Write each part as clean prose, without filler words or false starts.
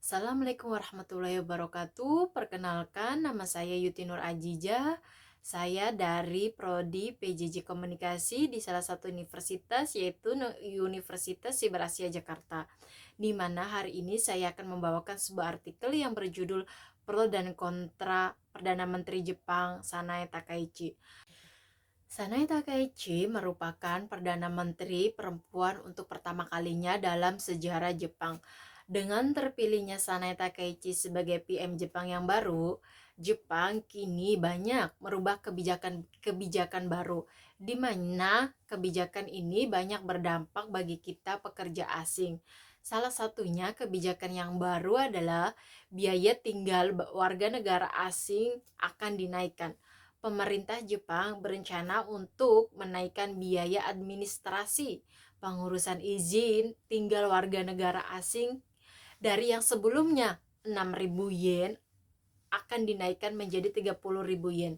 Assalamualaikum warahmatullahi wabarakatuh. Perkenalkan, nama saya Yuti Nur Ajijah. Saya dari Prodi PJJ Komunikasi di salah satu universitas, yaitu Universitas Siber Asia Jakarta. Di mana hari ini saya akan membawakan sebuah artikel yang berjudul Pro dan Kontra Perdana Menteri Jepang Sanae Takaichi. Sanae Takaichi merupakan Perdana Menteri perempuan untuk pertama kalinya dalam sejarah Jepang. Dengan terpilihnya Sanae Takaichi sebagai PM Jepang yang baru, Jepang kini banyak merubah kebijakan baru, di mana kebijakan ini banyak berdampak bagi kita pekerja asing. Salah satunya kebijakan yang baru adalah biaya tinggal warga negara asing akan dinaikkan. Pemerintah Jepang berencana untuk menaikkan biaya administrasi pengurusan izin tinggal warga negara asing dari yang sebelumnya 6.000 yen akan dinaikkan menjadi 30.000 yen.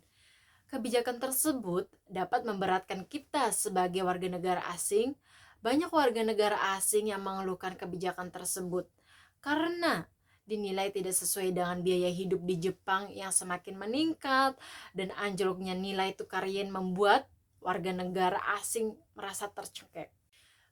Kebijakan tersebut dapat memberatkan kita sebagai warga negara asing. Banyak warga negara asing yang mengeluhkan kebijakan tersebut karena dinilai tidak sesuai dengan biaya hidup di Jepang yang semakin meningkat, dan anjloknya nilai tukar yen membuat warga negara asing merasa tercekik.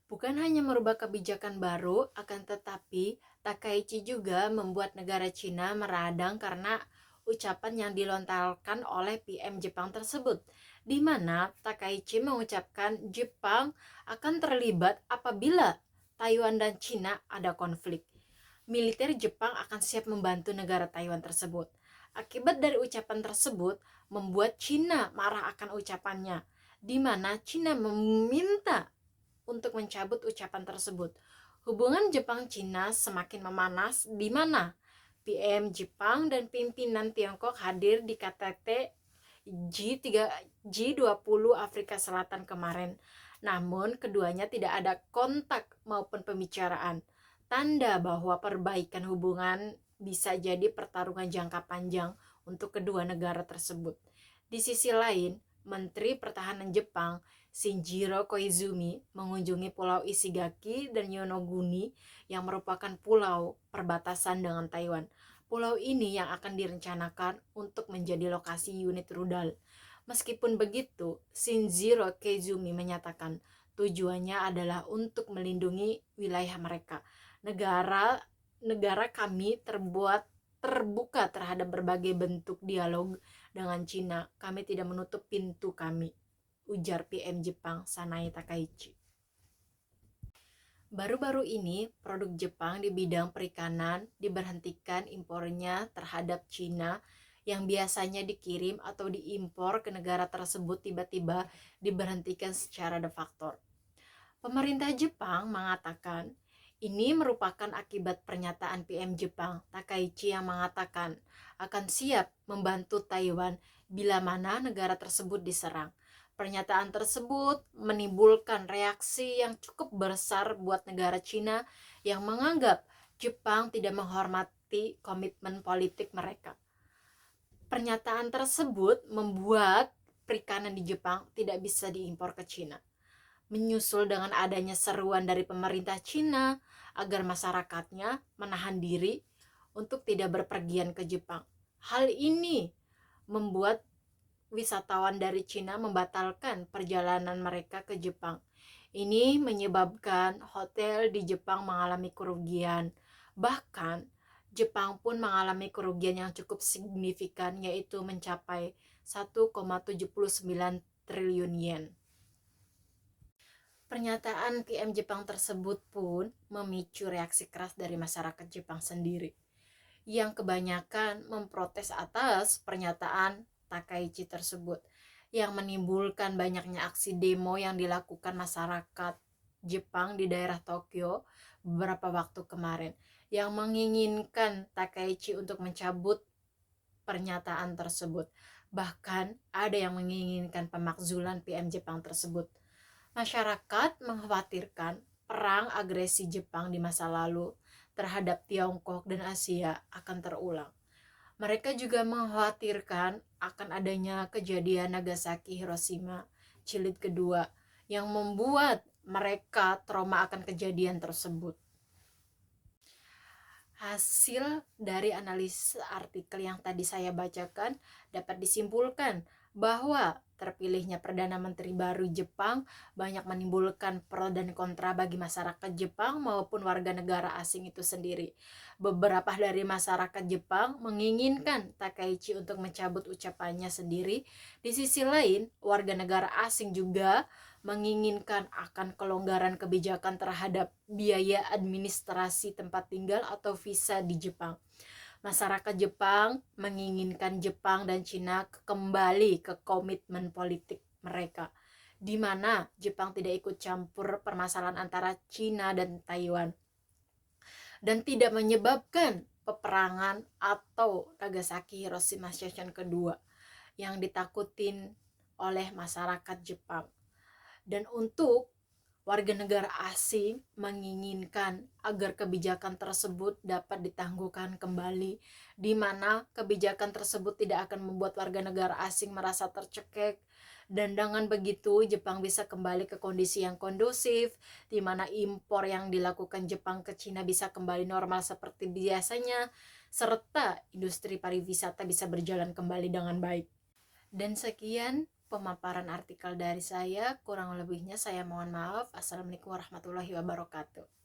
Bukan hanya merubah kebijakan baru, akan tetapi Takaichi juga membuat negara Cina meradang karena ucapan yang dilontarkan oleh PM Jepang tersebut, di mana Takaichi mengucapkan Jepang akan terlibat apabila Taiwan dan Cina ada konflik. Militer Jepang akan siap membantu negara Taiwan tersebut. Akibat dari ucapan tersebut membuat Cina marah akan ucapannya, di mana Cina meminta untuk mencabut ucapan tersebut. Hubungan Jepang-Cina semakin memanas, di mana PM Jepang dan pimpinan Tiongkok hadir di KTT G20 Afrika Selatan kemarin. Namun keduanya tidak ada kontak maupun pembicaraan. Tanda bahwa perbaikan hubungan bisa jadi pertarungan jangka panjang untuk kedua negara tersebut. Di sisi lain, Menteri Pertahanan Jepang Shinjiro Koizumi mengunjungi Pulau Ishigaki dan Yonoguni yang merupakan pulau perbatasan dengan Taiwan. Pulau ini yang akan direncanakan untuk menjadi lokasi unit rudal. Meskipun begitu, Shinjiro Koizumi menyatakan tujuannya adalah untuk melindungi wilayah mereka. Negara kami terbuka terhadap berbagai bentuk dialog dengan Cina. Kami tidak menutup pintu kami, ujar PM Jepang Sanae Takaichi. Baru-baru ini, produk Jepang di bidang perikanan diberhentikan impornya terhadap Cina yang biasanya dikirim atau diimpor ke negara tersebut tiba-tiba diberhentikan secara de facto. Pemerintah Jepang mengatakan ini merupakan akibat pernyataan PM Jepang Takaichi yang mengatakan akan siap membantu Taiwan bila mana negara tersebut diserang. Pernyataan tersebut menimbulkan reaksi yang cukup besar buat negara Cina yang menganggap Jepang tidak menghormati komitmen politik mereka. Pernyataan tersebut membuat perikanan di Jepang tidak bisa diimpor ke Cina. Menyusul dengan adanya seruan dari pemerintah Cina agar masyarakatnya menahan diri untuk tidak berpergian ke Jepang. Hal ini membuat wisatawan dari Cina membatalkan perjalanan mereka ke Jepang. Ini menyebabkan hotel di Jepang mengalami kerugian. Bahkan Jepang pun mengalami kerugian yang cukup signifikan, yaitu mencapai 1,79 triliun yen. Pernyataan PM Jepang tersebut pun memicu reaksi keras dari masyarakat Jepang sendiri, yang kebanyakan memprotes atas pernyataan Takaichi tersebut, yang menimbulkan banyaknya aksi demo yang dilakukan masyarakat Jepang di daerah Tokyo beberapa waktu kemarin, yang menginginkan Takaichi untuk mencabut pernyataan tersebut. Bahkan ada yang menginginkan pemakzulan PM Jepang tersebut. Masyarakat mengkhawatirkan perang agresi Jepang di masa lalu terhadap Tiongkok dan Asia akan terulang. Mereka juga mengkhawatirkan akan adanya kejadian Nagasaki Hiroshima Jilid kedua yang membuat mereka trauma akan kejadian tersebut. Hasil dari analisa artikel yang tadi saya bacakan dapat disimpulkan bahwa terpilihnya Perdana Menteri baru Jepang banyak menimbulkan pro dan kontra bagi masyarakat Jepang maupun warga negara asing itu sendiri. Beberapa dari masyarakat Jepang menginginkan Takaichi untuk mencabut ucapannya sendiri. Di sisi lain, warga negara asing juga menginginkan akan kelonggaran kebijakan terhadap biaya administrasi tempat tinggal atau visa di Jepang. Masyarakat Jepang menginginkan Jepang dan Cina kembali ke komitmen politik mereka, di mana Jepang tidak ikut campur permasalahan antara Cina dan Taiwan dan tidak menyebabkan peperangan atau Nagasaki Hiroshima Session kedua yang ditakutin oleh masyarakat Jepang. Dan untuk warga negara asing menginginkan agar kebijakan tersebut dapat ditangguhkan kembali, di mana kebijakan tersebut tidak akan membuat warga negara asing merasa tercekik, dan dengan begitu Jepang bisa kembali ke kondisi yang kondusif, di mana impor yang dilakukan Jepang ke Cina bisa kembali normal seperti biasanya, serta industri pariwisata bisa berjalan kembali dengan baik. Dan sekian pemaparan artikel dari saya, kurang lebihnya saya mohon maaf. Assalamualaikum warahmatullahi wabarakatuh.